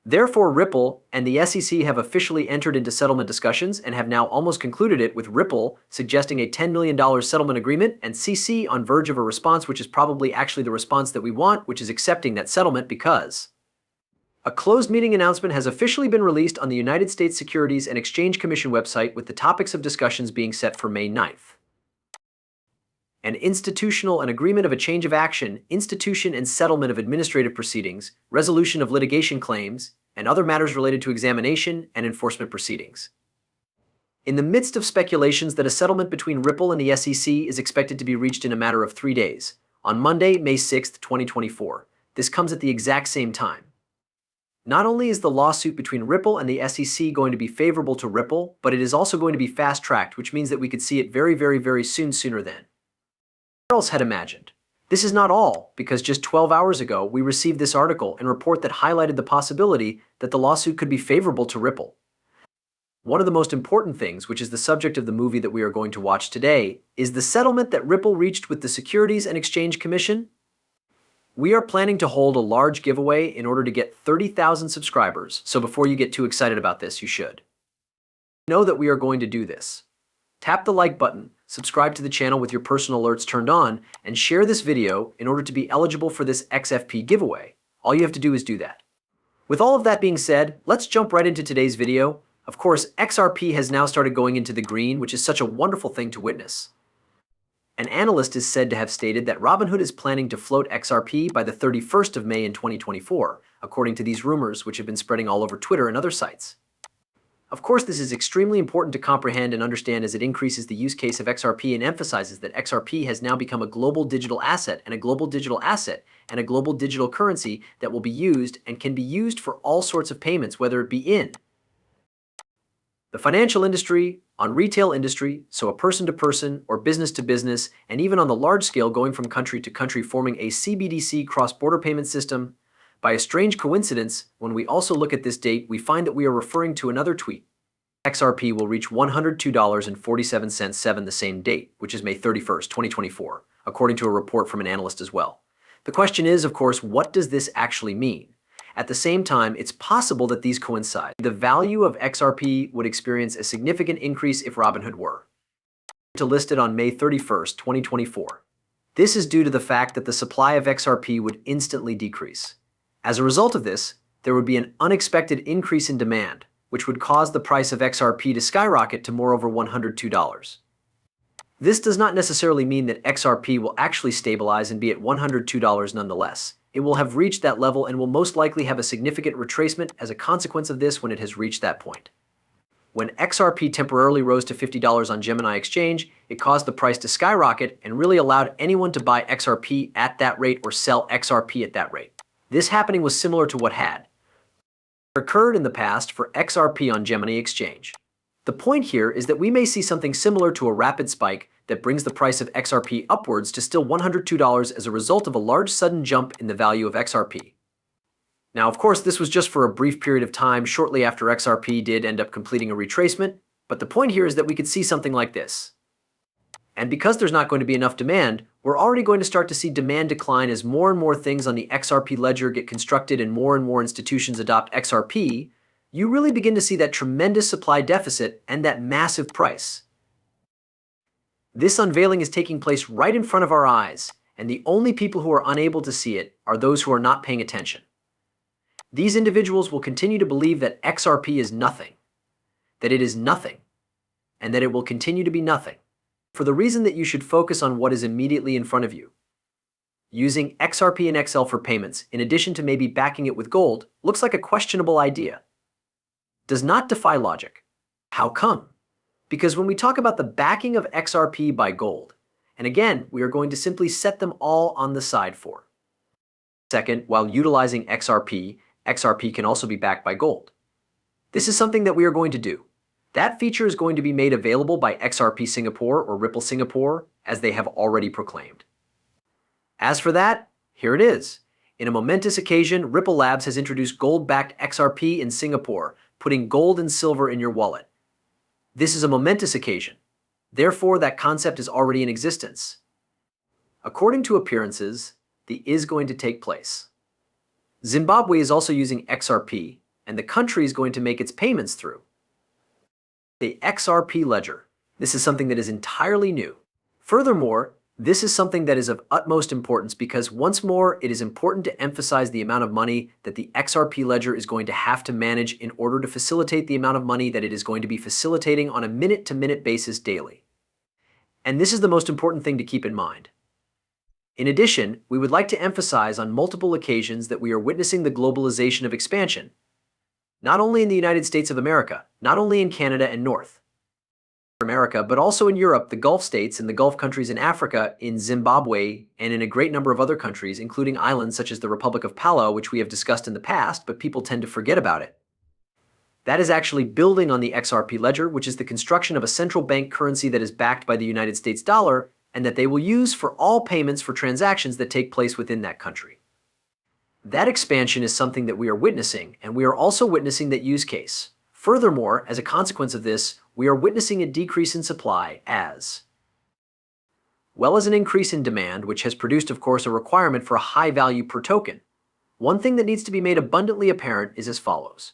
Therefore, Ripple and the SEC have officially entered into settlement discussions and have now almost concluded it, with Ripple suggesting a $10 million settlement agreement and CC on verge of a response, which is probably actually the response that we want, which is accepting that settlement, because a closed meeting announcement has officially been released on the United States Securities and Exchange Commission website, with the topics of discussions being set for May 9th. An institutional and agreement of a change of action, institution and settlement of administrative proceedings, resolution of litigation claims, and other matters related to examination and enforcement proceedings. In the midst of speculations that a settlement between Ripple and the SEC is expected to be reached in a matter of 3 days, on Monday, May 6, 2024, this comes at the exact same time. Not only is the lawsuit between Ripple and the SEC going to be favorable to Ripple, but it is also going to be fast-tracked, which means that we could see it very soon, sooner than else had imagined. This is not all, because just 12 hours ago, we received this article and report that highlighted the possibility that the lawsuit could be favorable to Ripple. One of the most important things, which is the subject of the movie that we are going to watch today, is the settlement that Ripple reached with the Securities and Exchange Commission. We are planning to hold a large giveaway in order to get 30,000 subscribers, so before you get too excited about this, you should know that we are going to do this. Tap the like button, subscribe to the channel with your personal alerts turned on, and share this video in order to be eligible for this XFP giveaway. All you have to do is do that. With all of that being said, let's jump right into today's video. Of course, XRP has now started going into the green, which is such a wonderful thing to witness. An analyst is said to have stated that Robinhood is planning to float XRP by the 31st of May in 2024, according to these rumors, which have been spreading all over Twitter and other sites. Of course, this is extremely important to comprehend and understand, as it increases the use case of XRP and emphasizes that XRP has now become a global digital asset and a global digital asset and a global digital currency that will be used and can be used for all sorts of payments, whether it be in the financial industry, on retail industry, so a person to person or business to business, and even on the large scale going from country to country, forming a CBDC cross-border payment system. By a strange coincidence, when we also look at this date, we find that we are referring to another tweet. XRP will reach $102.47 the same date, which is May 31st, 2024, according to a report from an analyst as well. The question is, of course, what does this actually mean? At the same time, it's possible that these coincide. The value of XRP would experience a significant increase if Robinhood were to list it on May 31st, 2024. This is due to the fact that the supply of XRP would instantly decrease. As a result of this, there would be an unexpected increase in demand, which would cause the price of XRP to skyrocket to more over $102. This does not necessarily mean that XRP will actually stabilize and be at $102 nonetheless. It will have reached that level and will most likely have a significant retracement as a consequence of this when it has reached that point. When XRP temporarily rose to $50 on Gemini Exchange, it caused the price to skyrocket and really allowed anyone to buy XRP at that rate or sell XRP at that rate. This happening was similar to what had occurred in the past for XRP on Gemini Exchange. The point here is that we may see something similar to a rapid spike that brings the price of XRP upwards to still $102 as a result of a large sudden jump in the value of XRP. Now, of course, this was just for a brief period of time shortly after XRP did end up completing a retracement, but the point here is that we could see something like this. And because there's not going to be enough demand, we're already going to start to see demand decline as more and more things on the XRP ledger get constructed and more institutions adopt XRP. You really begin to see that tremendous supply deficit and that massive price. This unveiling is taking place right in front of our eyes, and the only people who are unable to see it are those who are not paying attention. These individuals will continue to believe that XRP is nothing, that it is nothing, and that it will continue to be nothing, for the reason that you should focus on what is immediately in front of you. Using XRP and XL for payments, in addition to maybe backing it with gold, looks like a questionable idea. Does not defy logic. How come? Because when we talk about the backing of XRP by gold, and again, we are going to simply set them all on the side for. Second, while utilizing XRP, XRP can also be backed by gold. This is something that we are going to do. That feature is going to be made available by XRP Singapore or Ripple Singapore, as they have already proclaimed. As for that, here it is. In a momentous occasion, Ripple Labs has introduced gold-backed XRP in Singapore, putting gold and silver in your wallet. This is a momentous occasion. Therefore, that concept is already in existence. According to appearances, the is going to take place. Zimbabwe is also using XRP, and the country is going to make its payments through the XRP ledger. This is something that is entirely new. Furthermore, this is something that is of utmost importance because once more, it is important to emphasize the amount of money that the XRP ledger is going to have to manage in order to facilitate the amount of money that it is going to be facilitating on a minute-to-minute basis daily. And this is the most important thing to keep in mind. In addition, we would like to emphasize on multiple occasions that we are witnessing the globalization of expansion, not only in the United States of America, not only in Canada and North America, but also in Europe, the Gulf states, and the Gulf countries in Africa, in Zimbabwe, and in a great number of other countries, including islands such as the Republic of Palau, which we have discussed in the past, but people tend to forget about it. That is actually building on the XRP ledger, which is the construction of a central bank currency that is backed by the United States dollar, and that they will use for all payments for transactions that take place within that country. That expansion is something that we are witnessing, and we are also witnessing that use case. Furthermore, as a consequence of this, we are witnessing a decrease in supply as well as an increase in demand, which has produced, of course, a requirement for a high value per token. One thing that needs to be made abundantly apparent is as follows.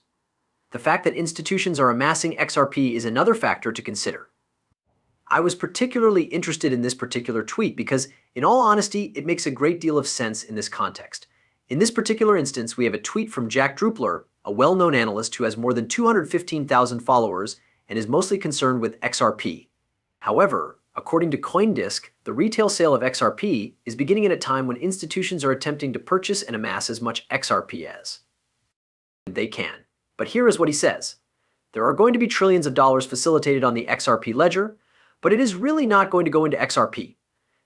The fact that institutions are amassing XRP is another factor to consider. I was particularly interested in this particular tweet because, in all honesty, it makes a great deal of sense in this context. In this particular instance, we have a tweet from xrp+ripple, a well-known analyst who has more than 215,000 followers and is mostly concerned with XRP. However, according to CoinDesk, the retail sale of XRP is beginning at a time when institutions are attempting to purchase and amass as much XRP as they can. But here is what he says. There are going to be trillions of dollars facilitated on the XRP ledger, but it is really not going to go into XRP.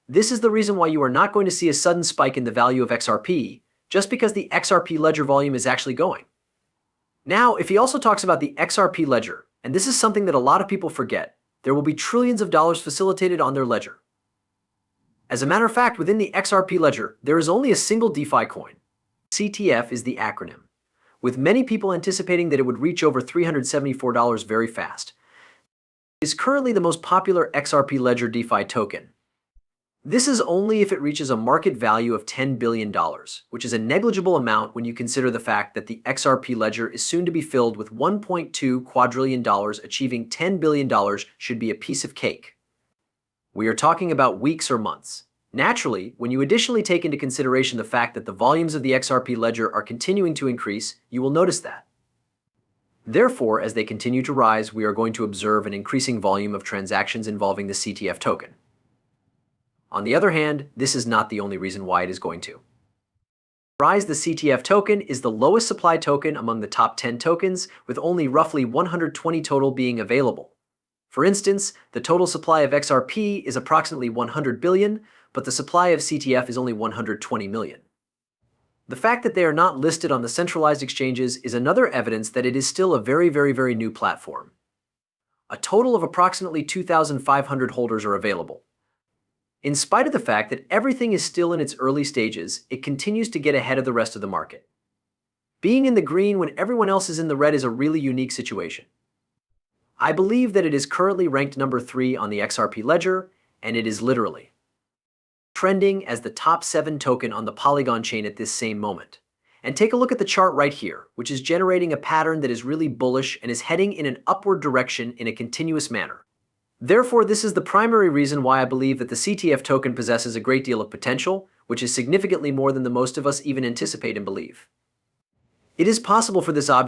This is the reason why you are not going to see a sudden spike in the value of XRP, just because the XRP ledger volume is actually going. Now, if he also talks about the XRP ledger, and this is something that a lot of people forget, there will be trillions of dollars facilitated on their ledger. As a matter of fact, within the XRP ledger, there is only a single DeFi coin. CTF is the acronym, with many people anticipating that it would reach over $374 very fast. It is currently the most popular XRP ledger DeFi token. This is only if it reaches a market value of $10 billion, which is a negligible amount when you consider the fact that the XRP ledger is soon to be filled with $1.2 quadrillion. Achieving $10 billion should be a piece of cake. We are talking about weeks or months. Naturally, when you additionally take into consideration the fact that the volumes of the XRP ledger are continuing to increase, you will notice that. Therefore, as they continue to rise, we are going to observe an increasing volume of transactions involving the CTF token. On the other hand, this is not the only reason why it is going to rise. The CTF token is the lowest supply token among the top 10 tokens, with only roughly 120 total being available. For instance, the total supply of XRP is approximately 100 billion, but the supply of CTF is only 120 million. The fact that they are not listed on the centralized exchanges is another evidence that it is still a very new platform. A total of approximately 2,500 holders are available. In spite of the fact that everything is still in its early stages, it continues to get ahead of the rest of the market. Being in the green when everyone else is in the red is a really unique situation. I believe that it is currently ranked number 3 on the XRP ledger, and it is literally trending as the top 7 token on the Polygon chain at this same moment. And take a look at the chart right here, which is generating a pattern that is really bullish and is heading in an upward direction in a continuous manner. Therefore, this is the primary reason why I believe that the CTF token possesses a great deal of potential, which is significantly more than the most of us even anticipate and believe. It is possible for this object